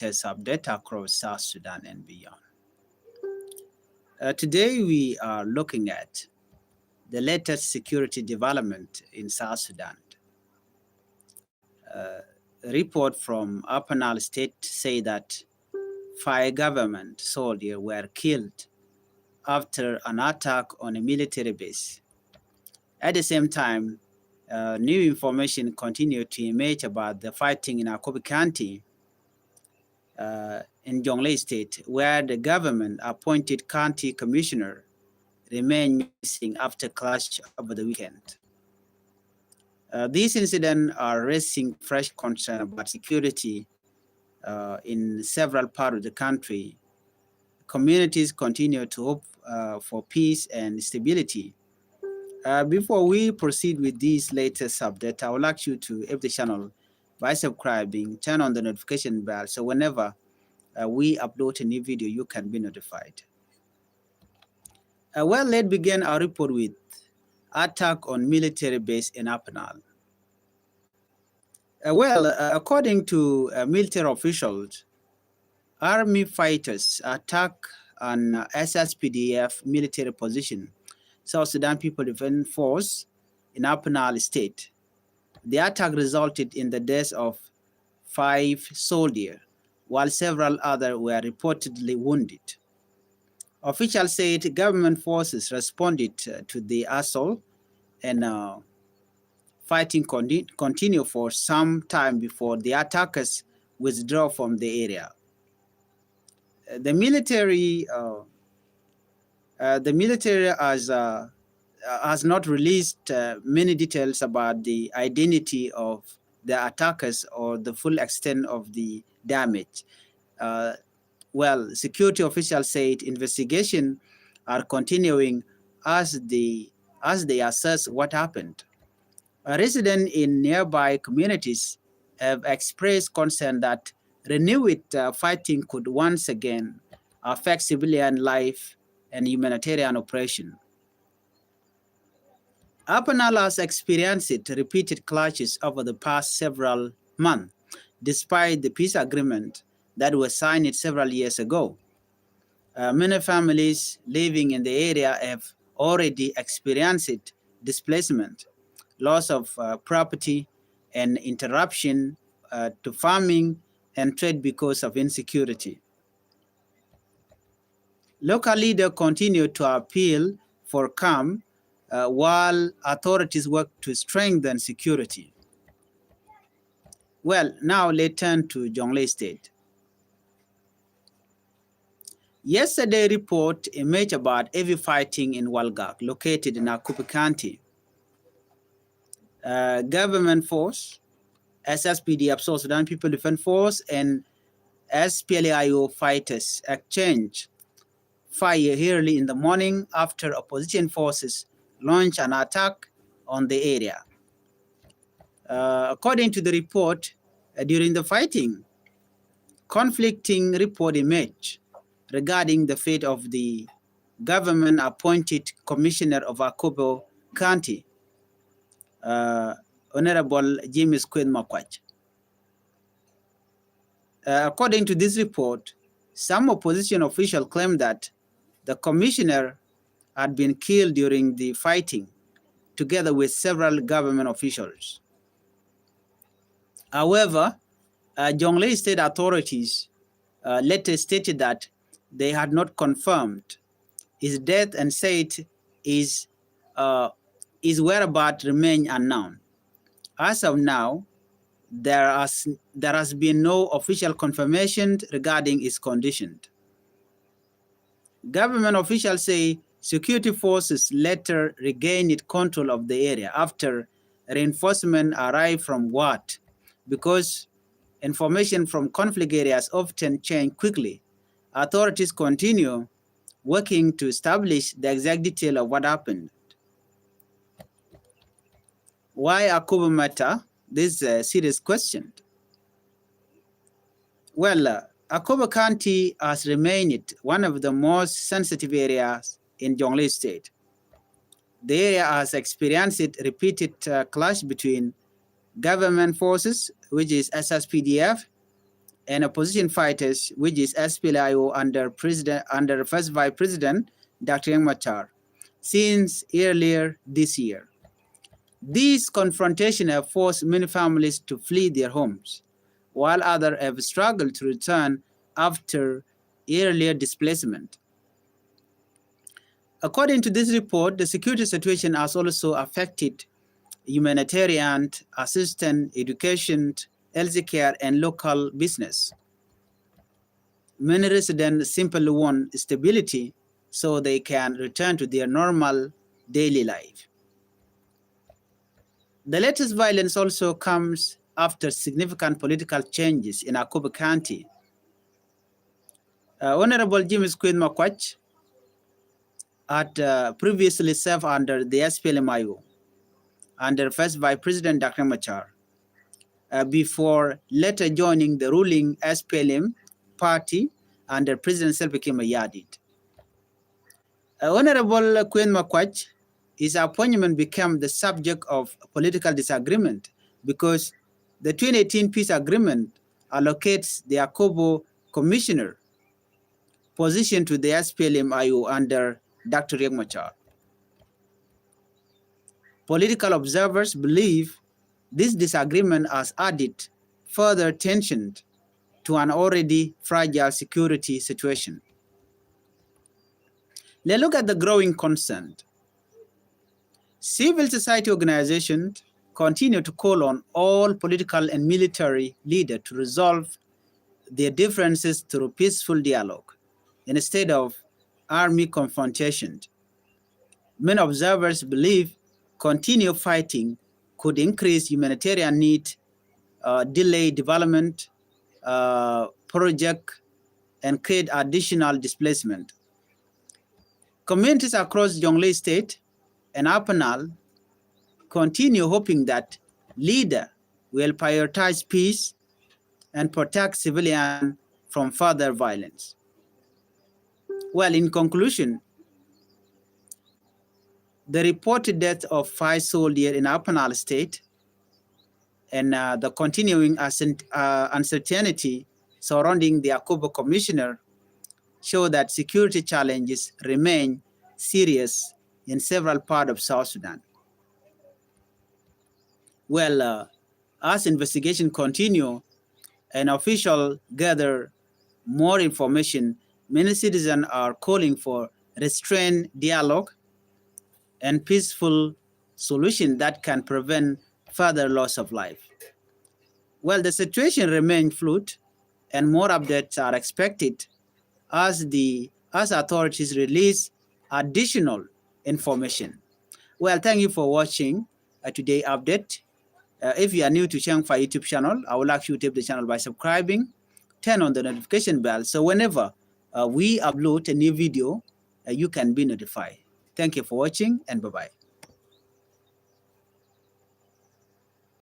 latest update across South Sudan and beyond. Today, we are looking at the latest security development in South Sudan. A report from Upper Nile State say that 5 government soldiers were killed after an attack on a military base. At the same time, new information continued to emerge about the fighting in Akobo County in Jonglei State, where the government-appointed county commissioner remained missing after clash over the weekend. These incidents are raising fresh concern about security in several parts of the country. Communities continue to hope for peace and stability. Before we proceed with this latest update, I would like you to help the channel by subscribing, turn on the notification bell, so whenever we upload a new video, you can be notified. Well, let's begin our report with attack on military base in Upper Nile. According to military officials, army fighters attack an SSPDF military position, South Sudan People Defense Force, in Upper Nile State. The attack resulted in the death of 5 soldiers, while several others were reportedly wounded. Officials said government forces responded to the assault, and fighting continued for some time before the attackers withdrew from the area. The military has not released many details about the identity of the attackers or the full extent of the damage. Security officials said investigations are continuing as they assess what happened. Residents in nearby communities have expressed concern that renewed fighting could once again affect civilian life and humanitarian operation. Upper Nile has experienced repeated clashes over the past several months, despite the peace agreement that was signed several years ago. Many families living in the area have already experienced displacement, loss of property, and interruption to farming and trade because of insecurity. Local leaders continue to appeal for calm while authorities work to strengthen security. Well, now let's turn to Jonglei State. Yesterday, report emerged about heavy fighting in Walgak, located in Akobo County. Government force, SSPDF, South Sudan People Defense Force, and SPLAIO fighters exchanged fire early in the morning after opposition forces launched an attack on the area. According to the report, during the fighting, conflicting report emerged regarding the fate of the government-appointed commissioner of Akobo County, Honorable James Quinn Makwach. According to this report, some opposition officials claimed that the commissioner had been killed during the fighting, together with several government officials. However, Jonglei State authorities later stated that they had not confirmed his death and said his whereabouts remain unknown. As of now, there has been no official confirmation regarding his condition. Government officials say security forces later regained control of the area after reinforcements arrived from Wat, because information from conflict areas often change quickly. Authorities continue working to establish the exact detail of what happened. Why Akobo matter? This is a serious question. Well, Akobo County has remained one of the most sensitive areas in Jonglei State. The area has experienced repeated clash between government forces, which is SSPDF, and opposition fighters, which is SPLIO under first Vice President Dr. Yang Machar, since earlier this year. These confrontations have forced many families to flee their homes, while others have struggled to return after earlier displacement. According to this report, the security situation has also affected humanitarian assistance, education, healthcare, and local business. Many residents simply want stability so they can return to their normal daily life. The latest violence also comes after significant political changes in Akobo County. Honorable James Quinn Makwach had previously served under the SPLMIO under first Vice President Dr. Machar, before later joining the ruling SPLM party under President Salva Kiir Mayardit. Honorable Quinn Makwach, his appointment became the subject of political disagreement because the 2018 peace agreement allocates the Akobo commissioner position to the SPLM-IO under Dr. Riek Machar. Political observers believe this disagreement has added further tension to an already fragile security situation. Let's look at the growing concern. Civil society organizations continue to call on all political and military leaders to resolve their differences through peaceful dialogue instead of army confrontation. Many observers believe continued fighting could increase humanitarian need, delay development project, and create additional displacement. Communities across Jonglei State and Upper Nile continue hoping that leaders will prioritize peace and protect civilians from further violence. Well, in conclusion, the reported death of 5 soldiers in Upper Nile State and the continuing uncertainty surrounding the Akobo commissioner show that security challenges remain serious in several parts of South Sudan. Well, as investigation continue and officials gather more information, many citizens are calling for restrained dialogue and peaceful solution that can prevent further loss of life. Well, the situation remains fluid and more updates are expected as authorities release additional information. Well, thank you for watching today's update. If you are new to Changfied YouTube channel, I would like you to tap the channel by subscribing, turn on the notification bell, so whenever we upload a new video, you can be notified. Thank you for watching and bye-bye.